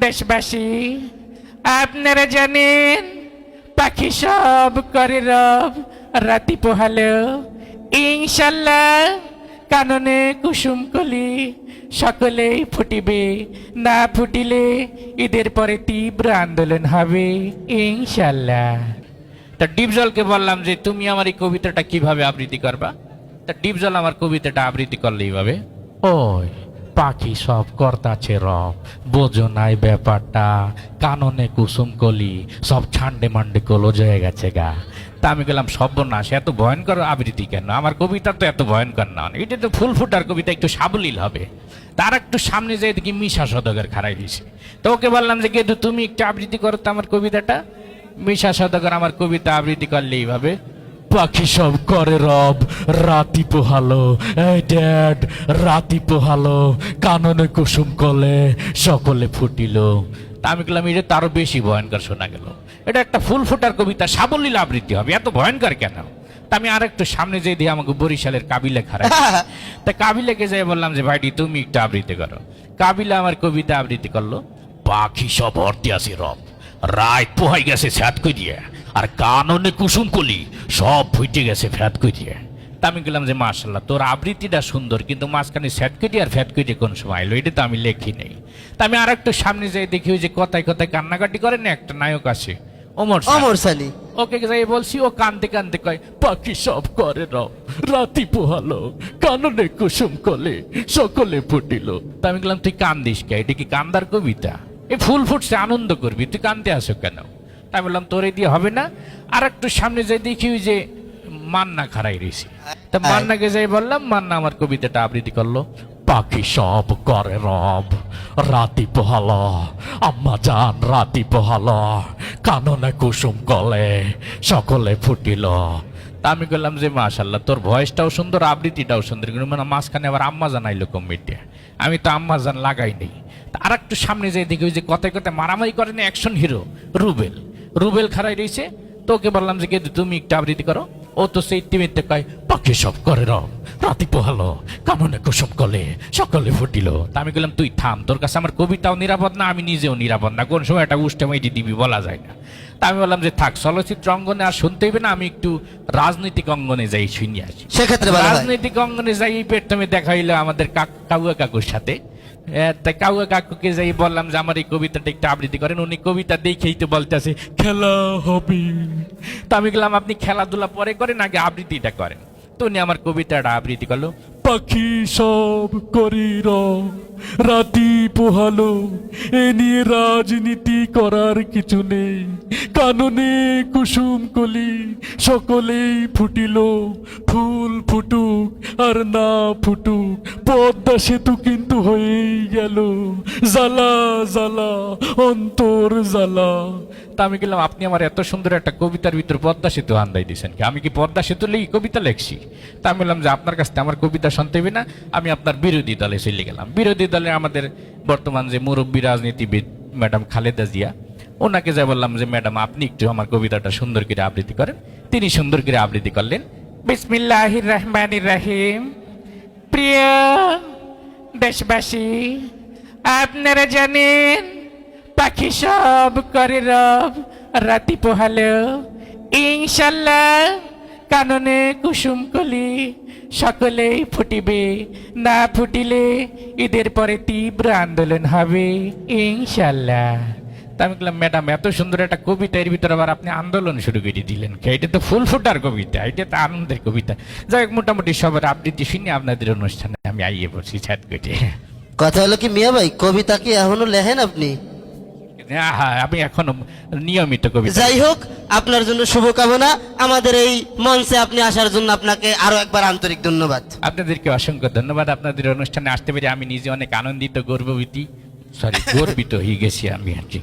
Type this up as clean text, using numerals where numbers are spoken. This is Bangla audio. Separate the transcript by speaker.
Speaker 1: দেশবাসী, আপনারা জানেন পাখি সব করে রব, রাতি পোহালো ইনশাল্লাহ কাননে কুসুম কলি সকলেই ফুটিবে, না ফুটিলে ঈদের পরে তীব্র আন্দোলন হবে ইনশাল্লাহ। তা ডিপজলকে বললাম যে তুমি আমার এই কবিতাটা কিভাবে আবৃত্তি করবা। তা ডিপজল আমার কবিতাটা আবৃত্তি করলে এইভাবে, ওই পাখি সব কর্তাছে রব, বোঝো নাই ব্যাপারটা, কাননে কুসুম কলি সব ছান্ডে মান্ডে কলো জয়ে গেছে গা। তা আমি গেলাম সর্বনাশ, এত ভয়ঙ্কর আবৃত্তি কেন, আমার কবিতা তো এত ভয়ঙ্কর না, এটা তো ফুল ফুটার কবিতা, একটু সাবলীল হবে। তার একটু সামনে যেয়ে দেখি মিশা সদগর খাড়াই দিয়েছে। তো ওকে বললাম যে গেদু তুমি একটু আবৃত্তি করো তো আমার কবিতাটা। মিশা সদগর আমার কবিতা আবৃত্তি করলে এইভাবে, পাখি সব করে রব, রাতি পোহালো এই ড্যাড, রাতি পোহালো কাননে কুসুম কলে সকলে ফুটিল। তা আমি বললাম এটা তো আরো বেশি ভয়ঙ্কর শোনা গেল, এটা একটা ফুল ফুটার কবিতা, সাবলীল আবৃত্তি হবে, এত ভয়ঙ্কর কেন। তা আমি আর একটু সামনে যেয়ে দিয়ে আমাকে বরিশালের কাবিলে খারাপ। তা কাবিলাকে যাই বললাম যে ভাইটি তুমি একটু আবৃত্তি করো। কাবিলা আমার কবিতা আবৃত্তি করলো, পাখি সব ভর্তি আছে রব, রাত পোহাই গেছে স্যাত করিয়ে, আর কাননে কুসুম কলি সব ফুটে গেছে ফ্যাত করিয়ে। তা আমি গেলাম যে মাশাল্লাহ তোর আবৃত্তিটা সুন্দর, কিন্তু মাঝখানে স্যাত করি আর ফ্যাত করি কোন সময় এলো, এটা তো আমি লেখি নেই। তা আমি আর একটু সামনে যাই দেখি ওই যে কথায় কথায় কান্নাকাটি করে না একটা নায়ক আছে, ওমর সানি, ওকে যাই বলছি, ও কান্দতে কান্দতে কয় পাখি সব করে রব, রাতি পোহালো কাননে কুসুম কলে সকলে ফুটিল। তা আমি গেলাম তুই কান্দিস কে, এটা কি কান্দার কবিতা, এই ফুল ফুটছে আনন্দ করবি, তুই কান্দতে আসো কেন। তাই বললাম তোরে দিয়ে হবে না। আর একটু সামনে যাই দেখি ওই যে মান্না খাড়াই রয়েছে। তা মান্নাকে যাই বললাম, মান্না আমার কবিতাটা আবৃত্তি করলো, পাখি সব করে রব, রাতি পোহালো আম্মা জান, রাতি পোহালো কাননে কুসুম কলে সকলে ফুটিল। তা আমি বললাম যে মাশাল্লাহ তোর ভয়েসটাও সুন্দর, আবৃত্তিটাও সুন্দর, কিন্তু মানে মাঝখানে আবার আম্মা জান আইলো কমিটি, আমি তো আম্মা জান লাগাই নেই। আর একটু সামনে যাই দেখি ওই যে কথায় কথায় মারামারি করে না অ্যাকশন হিরো রুবেল খাড়াই রয়েছে। তো ওকে বললাম যে তুমি একটু আবৃত্তি করো। ও তো সেই টিমিতে কয় পাখি সব করে রব, রাতি পোহালো কাননে কুসুম কলে সকলে ফুটিল। তা আমি বললাম তুই থাম, তোর কাছে আমার কবিতাও নিরাপদ না, আমি নিজেও নিরাপদ না, কোন সময় একটা উষ্টা মাইটি দিবি বলা যায় না। তা আমি বললাম যে থাক, চলচ্চিত্র অঙ্গনে আর শুনতে হবে না, আমি একটু রাজনৈতিক অঙ্গনে যাই শুনি আসি। সেক্ষেত্রে রাজনৈতিক অঙ্গনে যাই প্রথমে দেখা হইলো আমাদের কাউয়া কাকুর সাথে। তাই কাউয়া কাকুকে যাই বললাম যে আমার এই কবিতাটা একটু আবৃত্তি করেন। উনি কবিতা দেখেই তো বলতেছে খেলা হবে। তা আমি গেলাম আপনি খেলাধুলা পরে করেন, আগে আবৃত্তিটা করেন। তো উনি আমার কবিতাটা আবৃত্তি করলো, পাখি সব করি রব, রাতি পোহালো এ নিয়ে রাজনীতি করার কিছু নেই, কাননে কুসুম কলি সকলেই ফুটিল, ফুল ফুটুক আর না ফুটুক পদ্মা সেতু কিন্তু হয়েই গেল, জ্বালা জ্বালা অন্তর জ্বালা। তা আমি গেলাম আপনি আমার এত সুন্দর একটা কবিতার ভিতর পদ্মা সেতু আন্দাই দিয়েছেন কি, আমি কি পদ্মা সেতু লেগে কবিতা লেখছি। তা আমি বললাম যে আপনার কাছ থেকে আমার কবিতা শুনতে হবে না, আমি আপনার বিরোধী দলে চলে গেলাম। বিরোধী দলে আমাদের বর্তমান যে মুরব্বী রাজনীতিবিদ ম্যাডাম খালেদা জিয়া, ওনাকে যা বললাম যে ম্যাডাম আপনি একটু আমার কবিতাটা সুন্দর করে আবৃত্তি করেন। তিনি সুন্দর করে আবৃত্তি করলেন, বিসমিল্লাহির রহমানির রহিম। প্রিয় দেশবাসী, আপনারা জানেন পাখি সব করে রব, রাতি পোহালো ইনশাল্লাহ কাননে কুসুম কলি সকলেই ফুটিবে, না ফুটিলে ঈদের পরে তীব্র আন্দোলন হবে ইনশাল্লাহ। তা আমি বললাম ম্যাডাম এত সুন্দর একটা কবিতা, এর ভিতরে আবার আপনি আন্দোলন শুরু করে দিলেন, এটা তো ফুল ফুটার কবিতা, এটা তো আনন্দের কবিতা। যাই হোক, মোটামুটি সবার আবৃত্তি শুনে আপনাদের অনুষ্ঠানে আমি আইয়ে পড়ছি ছাদ কেটে।
Speaker 2: কথা হলো কি মিয়া ভাই, কবিতা কি এখনো লেখেন আপনি?
Speaker 1: হ্যাঁ, আমি এখনো নিয়মিত কবিতা।
Speaker 2: যাই হোক, আপনার জন্য শুভকামনা। আমাদের এই মঞ্চে আপনি আসার জন্য আপনাকে আরো একবার আন্তরিক ধন্যবাদ।
Speaker 1: আপনাদেরকে অসংখ্য ধন্যবাদ। আপনাদের অনুষ্ঠানে আসতে পেরে আমি নিজে অনেক আনন্দিত, গর্বিত হয়ে গেছি আমি আর কি।